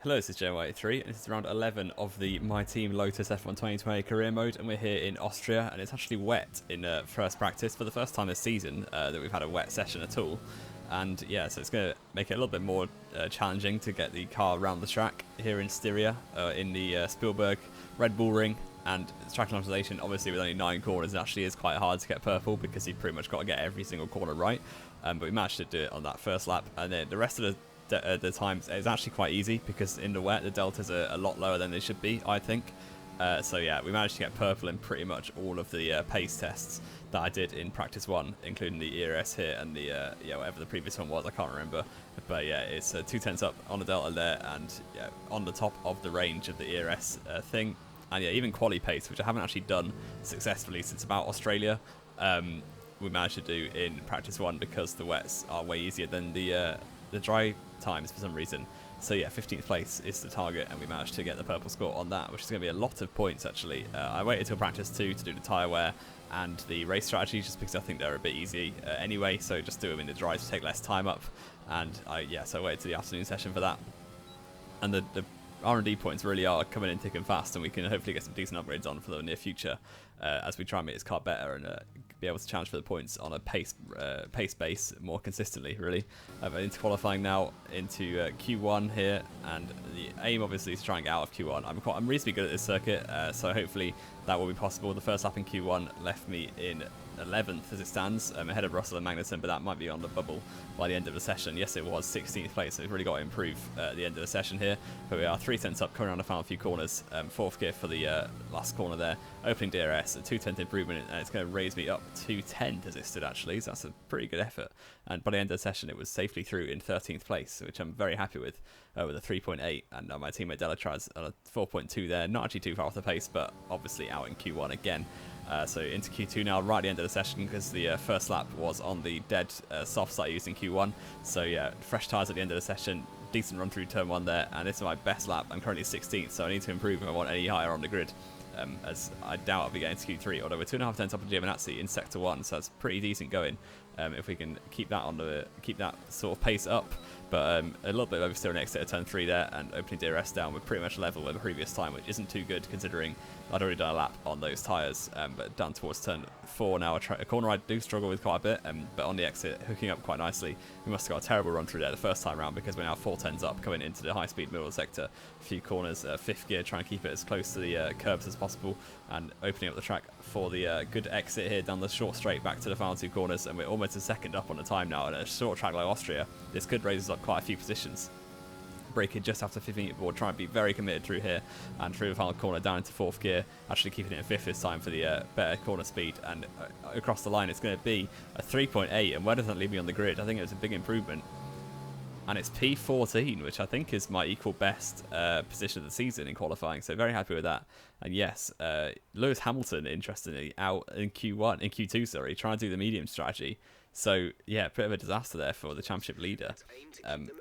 Hello, this is JY83, and this is round 11 of the My Team Lotus F1 2020 career mode, and we're here in Austria, and it's actually wet in first practice for the first time this season that we've had a wet session at all. And yeah, so it's going to make it a little bit more challenging to get the car around the track here in Styria, in the Spielberg Red Bull Ring. And track optimization, obviously with only 9 corners, it actually is quite hard to get purple because you've pretty much got to get every single corner right. But we managed to do it on that first lap, and then the rest of the times it's actually quite easy because in the wet the deltas are a lot lower than they should be, I think. So yeah, we managed to get purple in pretty much all of the pace tests that I did in practice 1, including the ERS here and the yeah, whatever the previous one was, I can't remember. But yeah, it's 2/10 up on the delta there, and yeah, on the top of the range of the ERS thing. And yeah, even quali pace, which I haven't actually done successfully since about Australia, we managed to do in practice 1 because the wets are way easier than the dry times for some reason. So yeah, 15th place is the target, and we managed to get the purple score on that, which is going to be a lot of points actually. I waited till practice 2 to do the tyre wear and the race strategy, just because I think they're a bit easy anyway, so just do them in the dry to take less time up. And so I waited till the afternoon session for that. And the R&D points really are coming in thick and fast, and we can hopefully get some decent upgrades on for the near future as we try and make this car better and be able to challenge for the points on a pace base more consistently, really. Into qualifying now into Q1 here, and the aim obviously is to try and get out of Q1. I'm reasonably good at this circuit, so hopefully that will be possible. The first lap in Q1 left me in 11th as it stands, ahead of Russell and Magnussen, but that might be on the bubble by the end of the session. Yes, it was 16th place, so we've really got to improve at the end of the session here. But we are 3/10 up, coming around the final few corners. 4th gear for the last corner there. Opening DRS, a 2/10 improvement, and it's going to raise me up to 10th as it stood actually, so that's a pretty good effort. And by the end of the session, it was safely through in 13th place, which I'm very happy with a 3.8. And my teammate Delatraz on a 4.2 there, not actually too far off the pace, but obviously out in Q1 again. So into Q2 now, right at the end of the session, because the first lap was on the dead softs that I used in Q1. So yeah, fresh tyres at the end of the session, decent run through turn 1 there, and this is my best lap. I'm currently 16th, so I need to improve if I want any higher on the grid, as I doubt I'll be getting to Q3, although we're 2.5 tenths up on Giovinazzi in sector 1, so that's pretty decent going if we can keep that sort of pace up. But a little bit of oversteer on exit at turn 3 there, and opening DRS down, we're pretty much level with the previous time, which isn't too good considering I'd already done a lap on those tyres. But down towards turn 4 now, a corner I do struggle with quite a bit, but on the exit, hooking up quite nicely. We must have got a terrible run through there the first time round, because we're now 4/10s up, coming into the high-speed middle sector. A few corners, 5th gear, trying to keep it as close to the curbs as possible, and opening up the track for the good exit here down the short straight back to the final 2 corners, and we're almost a second up on the time now. And a short track like Austria, this could raise us up quite a few positions. Braking just after 15th board, trying to be very committed through here and through the final corner down into 4th gear, actually keeping it in 5th this time for the better corner speed. And across the line, it's going to be a 3.8, and where does that leave me on the grid? I think it was a big improvement. And it's P14, which I think is my equal best position of the season in qualifying, so very happy with that. And yes, Lewis Hamilton, interestingly, out in Q2, sorry, trying to do the medium strategy. So yeah, bit of a disaster there for the championship leader. And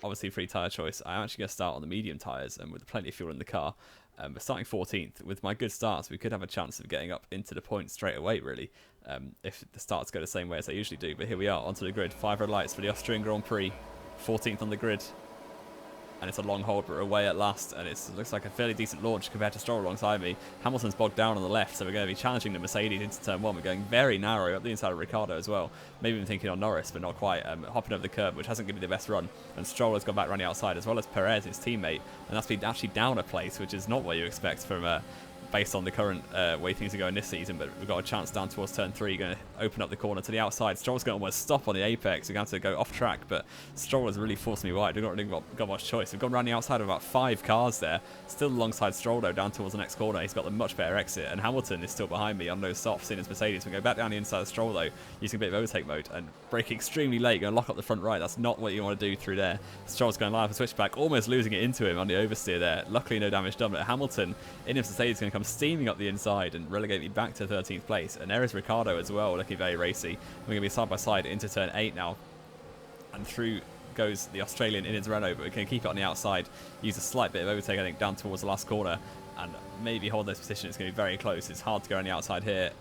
obviously free tyre choice. I'm actually going to start on the medium tyres, and with plenty of fuel in the car. But starting 14th, with my good starts, we could have a chance of getting up into the points straight away, really, if the starts go the same way as they usually do. But here we are, onto the grid. 5 red lights for the Austrian Grand Prix. 14th on the grid, and it's a long hold, but we're away at last, and it looks like a fairly decent launch compared to Stroll alongside me. Hamilton's bogged down on the left, so we're going to be challenging the Mercedes into turn 1. We're going very narrow up the inside of Ricciardo as well. Maybe even thinking on Norris, but not quite. Hopping over the curb, which hasn't given me the best run, and Stroll has gone back around the outside, as well as Perez, his teammate, and that's been actually down a place, which is not what you expect from based on the current way things are going this season. But we've got a chance down towards turn 3, going to open up the corner to the outside. Stroll's going to almost stop on the apex. We're going to have to go off track, but Stroll has really forced me wide. We've not really got much choice. We've gone around the outside of about 5 cars there. Still alongside Stroll though, down towards the next corner. He's got the much better exit, and Hamilton is still behind me on those softs in his Mercedes. We go back down the inside of Stroll though, using a bit of overtake mode, and braking extremely late, going to lock up the front right. That's not what you want to do through there. Stroll's going live for switchback, almost losing it into him on the oversteer there. Luckily no damage done, but Hamilton in his Mercedes is going to come steaming up the inside and relegate me back to 13th place. And there is Ricciardo as well, looking very racy. We're going to be side by side into turn 8 now, and through goes the Australian in his Renault, but we can keep it on the outside, use a slight bit of overtake, I think, down towards the last corner, and maybe hold this position. It's going to be very close. It's hard to go on the outside here.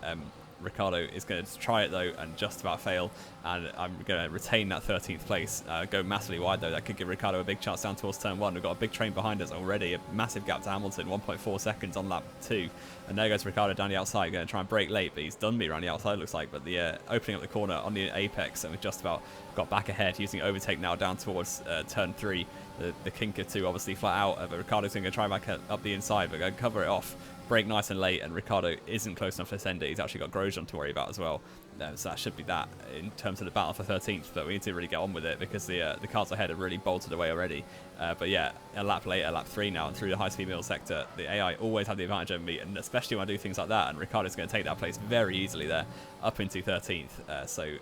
Ricciardo is going to try it though and just about fail, and I'm going to retain that 13th place. Go massively wide though. That could give Ricciardo a big chance down towards turn 1. We've got a big train behind us already, a massive gap to Hamilton, 1.4 seconds on lap 2. And there goes Ricciardo down the outside, going to try and brake late, but he's done me around the outside, looks like. But the opening up the corner on the apex, and we've just about got back ahead, using overtake now down towards turn 3. The kink of 2 obviously flat out, but Ricciardo's going to try back up the inside, but going to cover it off. Brake nice and late, and Ricciardo isn't close enough to send it. He's actually got Grosjean to worry about as well. So that should be that in terms of the battle for 13th, but we need to really get on with it because the cars ahead have really bolted away already. But yeah, a lap later, lap 3 now, and through the high-speed middle sector, the AI always have the advantage over me, and especially when I do things like that, and Ricciardo's going to take that place very easily there, up into 13th. So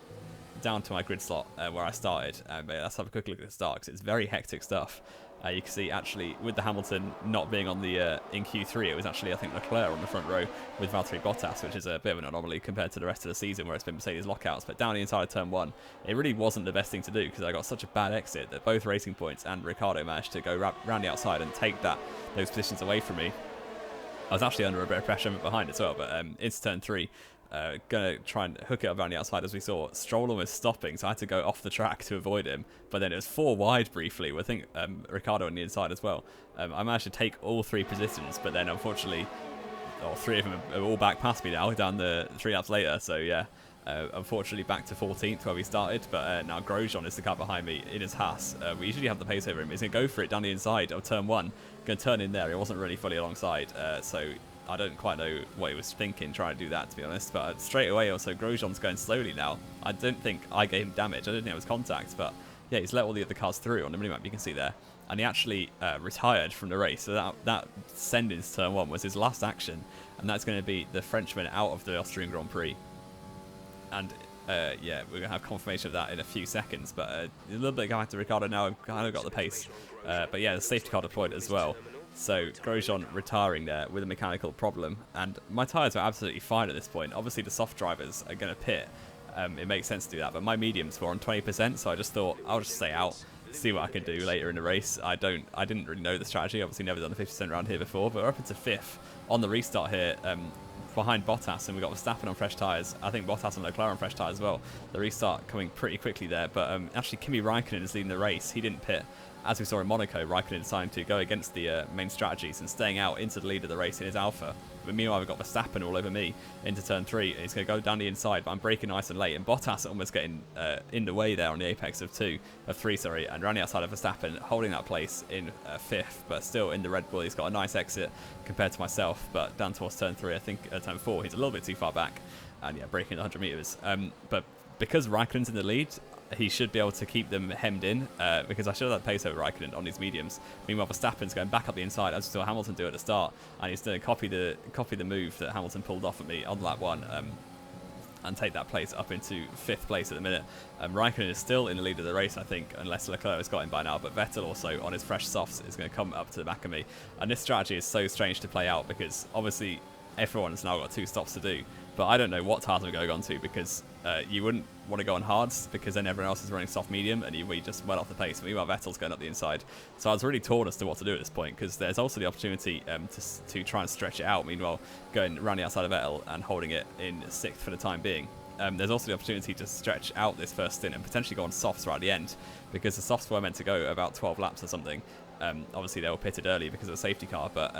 down to my grid slot where I started. But let's have a quick look at the start, because it's very hectic stuff. You can see actually with the Hamilton not being on the in Q3, it was actually I think Leclerc on the front row with Valtteri Bottas, which is a bit of an anomaly compared to the rest of the season where it's been Mercedes lockouts. But down the inside of turn 1, it really wasn't the best thing to do because I got such a bad exit that both Racing Points and Ricciardo managed to go round the outside and take those positions away from me. I was actually under a bit of pressure behind as well, but into turn 3. Gonna try and hook it up around the outside. As we saw, Stroll was stopping, so I had to go off the track to avoid him, but then it was 4 wide briefly with I think Ricciardo on the inside as well. I managed to take all 3 positions, but then unfortunately 3 of them are all back past me now down the 3 laps later, so yeah, unfortunately back to 14th where we started. But now Grosjean is the car behind me in his Haas. We usually have the pace over him. He's gonna go for it down the inside of turn 1, gonna turn in there. He wasn't really fully alongside, so I don't quite know what he was thinking trying to do that, to be honest. But straight away also Grosjean's going slowly now. I don't think I gave him damage. I don't think it was contact, but yeah, he's let all the other cars through on the minimap, you can see there. And he actually retired from the race, so that send into turn 1 was his last action, and that's going to be the Frenchman out of the Austrian Grand Prix. And yeah, we're going to have confirmation of that in a few seconds, but a little bit going back to Ricciardo now. I've kind of got the pace, but yeah, the safety car deployed as well. So Grosjean retiring there with a mechanical problem, and my tyres are absolutely fine at this point. Obviously the soft drivers are going to pit. It makes sense to do that, but my mediums were on 20%, so I just thought I'll just stay out, see what I can do later in the race. I didn't really know the strategy. Obviously never done a 50% round here before, but we're up into 5th on the restart here, behind Bottas, and we've got Verstappen on fresh tyres. I think Bottas and Leclerc on fresh tyres as well. The restart coming pretty quickly there, but actually Kimi Raikkonen is leading the race. He didn't pit. As we saw in Monaco, Raikkonen decided to go against the main strategies and staying out into the lead of the race in his Alpha. But meanwhile, we've got Verstappen all over me into turn 3, and he's going to go down the inside, but I'm braking nice and late, and Bottas almost getting in the way there on the apex of 3, and around the outside of Verstappen, holding that place in 5th, but still in the Red Bull. He's got a nice exit compared to myself, but down towards turn 3, I think turn 4, he's a little bit too far back, and yeah, braking at 100 metres. But because Raikkonen's in the lead, he should be able to keep them hemmed in, because I should have that pace over Raikkonen on these mediums. Meanwhile, Verstappen's going back up the inside, as we saw Hamilton do at the start, and he's going to copy the move that Hamilton pulled off at me on lap 1, and take that place up into 5th place at the minute. Raikkonen is still in the lead of the race, I think, unless Leclerc has got him by now, but Vettel also on his fresh softs is going to come up to the back of me. And this strategy is so strange to play out because obviously everyone has now got 2 stops to do, but I don't know what tyres I'm going on to, because you wouldn't want to go on hards because then everyone else is running soft medium and we just well off the pace. Meanwhile, Vettel's going up the inside. So I was really torn as to what to do at this point, because there's also the opportunity to try and stretch it out. Meanwhile, going around the outside of Vettel and holding it in 6th for the time being. There's also the opportunity to stretch out this first stint and potentially go on softs right at the end, because the softs were meant to go about 12 laps or something. Obviously, they were pitted early because of the safety car, but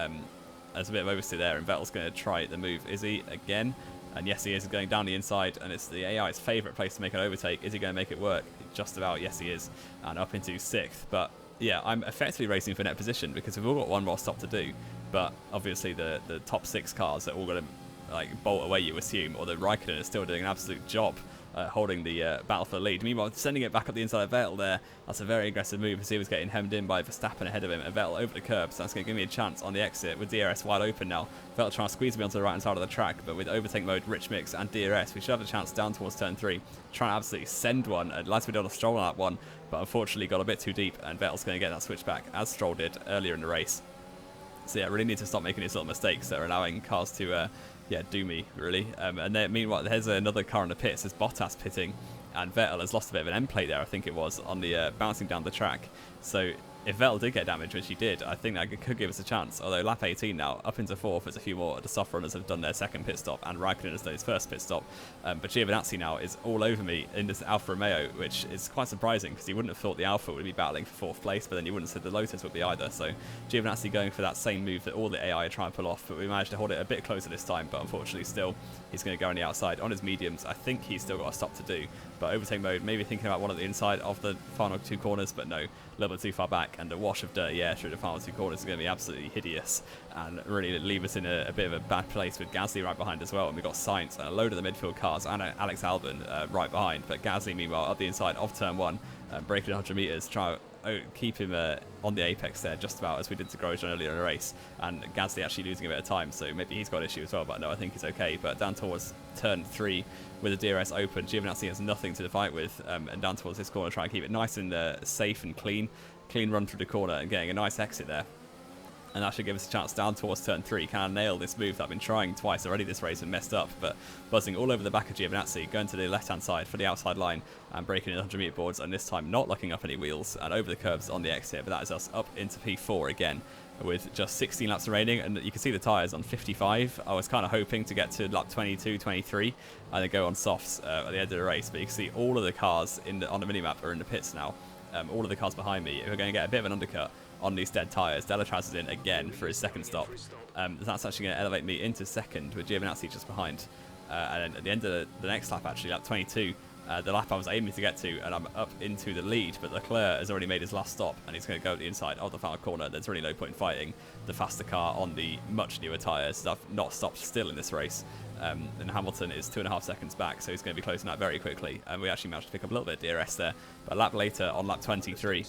there's a bit of oversteer there, and Vettel's going to try the move. Is he again? And yes, he is going down the inside, and it's the AI's favourite place to make an overtake. Is he going to make it work? Just about, yes he is, and up into 6th. But yeah, I'm effectively racing for net position because we've all got one more stop to do, but obviously the top 6 cars are all going to like bolt away, you assume, although Raikkonen is still doing an absolute job holding the battle for the lead. Meanwhile, sending it back up the inside of Vettel there, that's a very aggressive move as he was getting hemmed in by Verstappen ahead of him, and Vettel over the curb, so that's going to give me a chance on the exit with DRS wide open now. Vettel trying to squeeze me onto the right hand side of the track, but with overtake mode, rich mix and DRS, we should have a chance down towards turn 3, trying to absolutely send one, and like we did on Stroll on that one, but unfortunately got a bit too deep, and Vettel's going to get that switch back as Stroll did earlier in the race. So yeah, really need to stop making these little mistakes that are allowing cars to yeah, do me, really. And then, meanwhile, there's another car in the pits. There's Bottas pitting, and Vettel has lost a bit of an end plate there, I think it was, on the bouncing down the track. So if Vettel did get damage, which he did, I think that could give us a chance. Although lap 18 now, up into 4th, as a few more of the soft runners have done their second pit stop, and Raikkonen has done his first pit stop. But Giovinazzi now is all over me in this Alfa Romeo, which is quite surprising because you wouldn't have thought the Alfa would be battling for 4th place, but then you wouldn't have said the Lotus would be either. So Giovinazzi going for that same move that all the AI are trying to pull off, but we managed to hold it a bit closer this time. But unfortunately, still, he's going to go on the outside on his mediums. I think he's still got a stop to do, but overtake mode, maybe thinking about one at the inside of the final 2 corners, but no, a little bit too far back, and a wash of dirty air through the final 2 corners is going to be absolutely hideous and really leave us in a bit of a bad place with Gasly right behind as well. And we've got Sainz and a load of the midfield cars and Alex Albon right behind, but Gasly meanwhile up the inside of turn 1, breaking 100 meters, try to keep him on the apex there just about, as we did to Grosjean earlier in the race, and Gasly actually losing a bit of time, so maybe he's got an issue as well, but no, I think he's okay. But down towards turn 3 with the DRS open, Giovinazzi has nothing to fight with, and down towards this corner, try and keep it nice and safe and clean run through the corner and getting a nice exit there. And that should give us a chance down towards turn 3. Can I nail this move that I've been trying twice already this race and messed up, but buzzing all over the back of Giovinazzi, going to the left-hand side for the outside line and breaking in 100 meter boards, and this time not locking up any wheels and over the curbs on the exit. But that is us up into P4 again with just 16 laps remaining, and you can see the tyres on 55. I was kind of hoping to get to lap 22, 23 and then go on softs at the end of the race, but you can see all of the cars on the minimap are in the pits now. All of the cars behind me are going to get a bit of an undercut on these dead tyres. Delatraz is in again for his second stop. That's actually going to elevate me into second with Giovinazzi just behind. And then at the end of the next lap, actually, lap 22, the lap I was aiming to get to, and I'm up into the lead, but Leclerc has already made his last stop, and he's going to go at the inside of the final corner. There's really no point in fighting the faster car on the much newer tyres. I've not stopped still in this race. And Hamilton is 2.5 seconds back, so he's going to be closing out very quickly. And we actually managed to pick up a little bit of DRS there. But a lap later, on lap 23,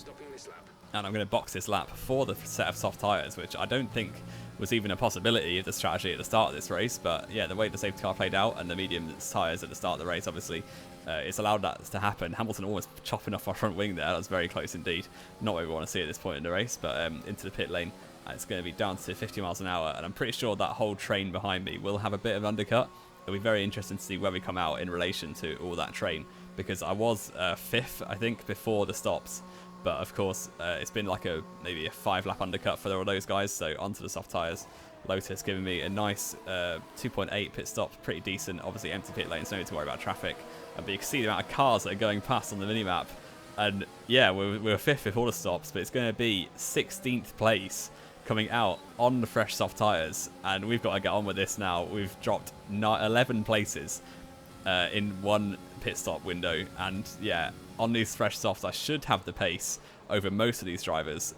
and I'm going to box this lap for the set of soft tyres, which I don't think was even a possibility of the strategy at the start of this race. But yeah, the way the safety car played out and the medium tyres at the start of the race, obviously, it's allowed that to happen. Hamilton almost chopping off our front wing there. That was very close indeed. Not what we want to see at this point in the race, but into the pit lane. It's going to be down to 50 miles an hour, and I'm pretty sure that whole train behind me will have a bit of undercut. It'll be very interesting to see where we come out in relation to all that train, because I was 5th, I think, before the stops. But of course, it's been like maybe a 5-lap undercut for all those guys, so onto the soft tyres. Lotus giving me a nice 2.8 pit stop, pretty decent. Obviously empty pit lanes, no need to worry about traffic. But you can see the amount of cars that are going past on the minimap. And yeah, we were 5th before the stops, but it's going to be 16th place coming out on the fresh soft tyres, and we've got to get on with this now. We've dropped 11 places in one pit stop window, and yeah, on these fresh softs I should have the pace over most of these drivers,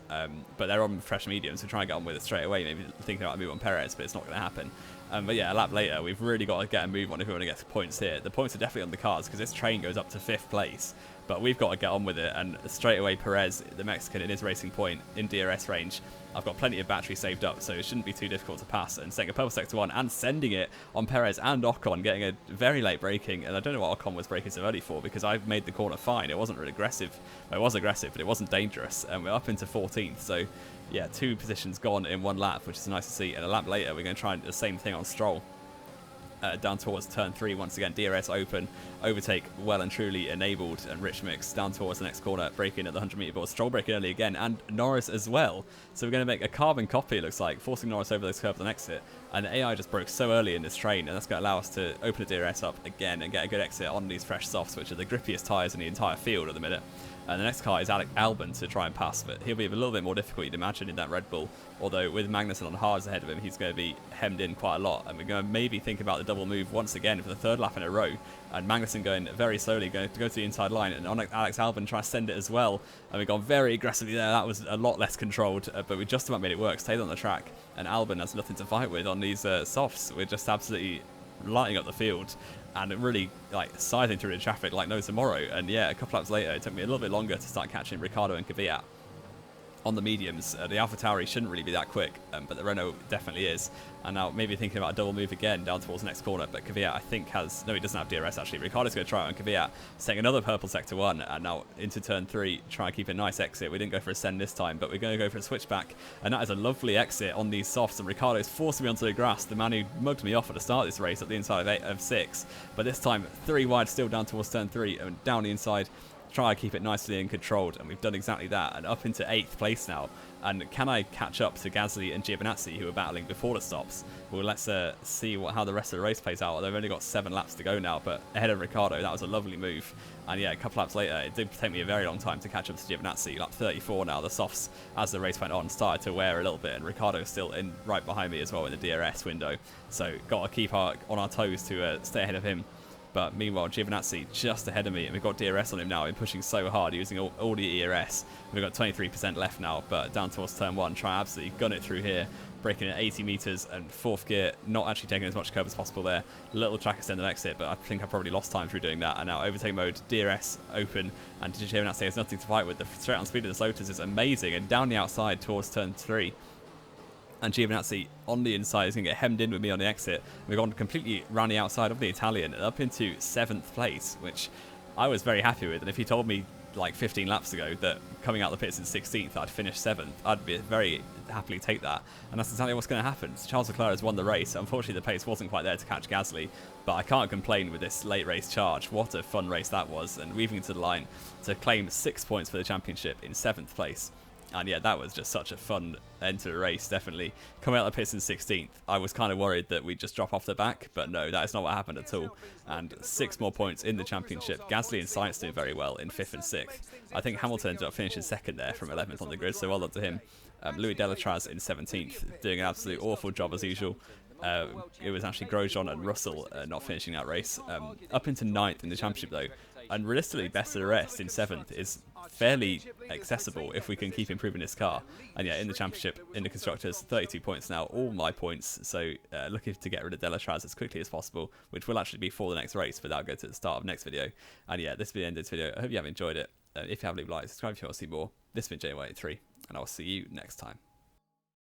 but they're on fresh mediums, so try and get on with it straight away, maybe thinking about a move on Perez, but it's not going to happen. But yeah, a lap later, we've really got to get a move on if we want to get points here. The points are definitely on the cars, because this train goes up to 5th place, but we've got to get on with it. And straight away, Perez, the Mexican, in his racing point in DRS range, I've got plenty of battery saved up, so it shouldn't be too difficult to pass. And setting a purple sector 1 and sending it on Perez and Ocon, getting a very late braking. And I don't know what Ocon was braking so early for, because I've made the corner fine. It wasn't really aggressive. Well, it was aggressive, but it wasn't dangerous. And we're up into 14th, so yeah, 2 positions gone in 1 lap, which is nice to see. And a lap later, we're going to try and do the same thing on Stroll. Down towards turn 3 once again, DRS open, overtake well and truly enabled, and Rich Mix down towards the next corner, breaking at the 100 meter board, Stroll breaking early again, and Norris as well. So we're going to make a carbon copy, it looks like, forcing Norris over those curves on exit, and the AI just broke so early in this train, and that's going to allow us to open the DRS up again and get a good exit on these fresh softs, which are the grippiest tyres in the entire field at the minute. And the next car is Alex Albon to try and pass, but he'll be a little bit more difficult, you'd imagine, in that Red Bull. Although with Magnussen on hards ahead of him, he's going to be hemmed in quite a lot. And we're going to maybe think about the double move once again for the 3rd lap in a row. And Magnussen going very slowly, going to go to the inside line, and on Alex Albon try to send it as well. And we've gone very aggressively there. That was a lot less controlled, but we just about made it work. Stayed on the track, and Albon has nothing to fight with on these softs. We're just absolutely lighting up the field and really like scything through the traffic like no tomorrow. And yeah, a couple laps later, it took me a little bit longer to start catching Ricciardo and Kvyat on the mediums. The AlphaTauri shouldn't really be that quick, but the Renault definitely is. And now maybe thinking about a double move again down towards the next corner, but Kvyat I think has, no, he doesn't have DRS actually. Ricciardo's going to try it on Kvyat, setting another purple sector 1, and now into turn 3, try and keep a nice exit. We didn't go for a send this time, but we're going to go for a switchback, and that is a lovely exit on these softs, and Ricciardo's forcing me onto the grass, the man who mugged me off at the start of this race at the inside of 6, but this time 3 wide still down towards turn 3, and down the inside try to keep it nicely and controlled, and we've done exactly that, and up into 8th place now. And can I catch up to Gasly and Giovinazzi, who were battling before the stops? Well, let's see how the rest of the race plays out. They've only got 7 laps to go now, but ahead of Ricciardo, that was a lovely move. And yeah, a couple laps later, it did take me a very long time to catch up to Giovinazzi. Lap 34 now, the softs, as the race went on, started to wear a little bit, and Ricciardo's still in right behind me as well in the DRS window. So got to keep on our toes to stay ahead of him. But meanwhile, Giovinazzi just ahead of me, and we've got DRS on him now. He's pushing so hard, using all the ERS. We've got 23% left now, but down towards turn 1, try absolutely gun it through here, braking at 80 meters and 4th gear, not actually taking as much curve as possible there. Little track extended exit, but I think I probably lost time through doing that. And now overtake mode, DRS open, and Giovinazzi has nothing to fight with. The straight on speed of this Lotus is amazing, and down the outside towards turn 3. And Giovinazzi on the inside is going to get hemmed in with me on the exit. We've gone completely round the outside of the Italian and up into 7th place, which I was very happy with. And if he told me like 15 laps ago that coming out the pits in 16th I'd finish 7th, I'd be very happily take that. And that's exactly what's going to happen. Charles Leclerc has won the race. Unfortunately, the pace wasn't quite there to catch Gasly, but I can't complain with this late race charge. What a fun race that was, and weaving into the line to claim 6 points for the championship in 7th place. And yeah, that was just such a fun end to the race, definitely. Coming out the pits in 16th, I was kind of worried that we'd just drop off the back, but no, that is not what happened at all. And 6 more points in the championship. Gasly and Sainz doing very well in 5th and 6th. I think Hamilton ended up finishing 2nd there from 11th on the grid, so well done to him. Louis Delatraz in 17th, doing an absolute awful job as usual. It was actually Grosjean and Russell not finishing that race. Up into 9th in the championship though, and realistically best of the rest in 7th is fairly accessible if we can keep improving this car. And yeah, in the championship, in the constructors, 32 points now, all my points. So looking to get rid of Delatraz as quickly as possible, which will actually be for the next race, but that'll go to the start of next video. And yeah, this will be the end of this video. I hope you have enjoyed it. If you have, leave a like, subscribe if you want to see more. This has been JY83, and I'll see you next time.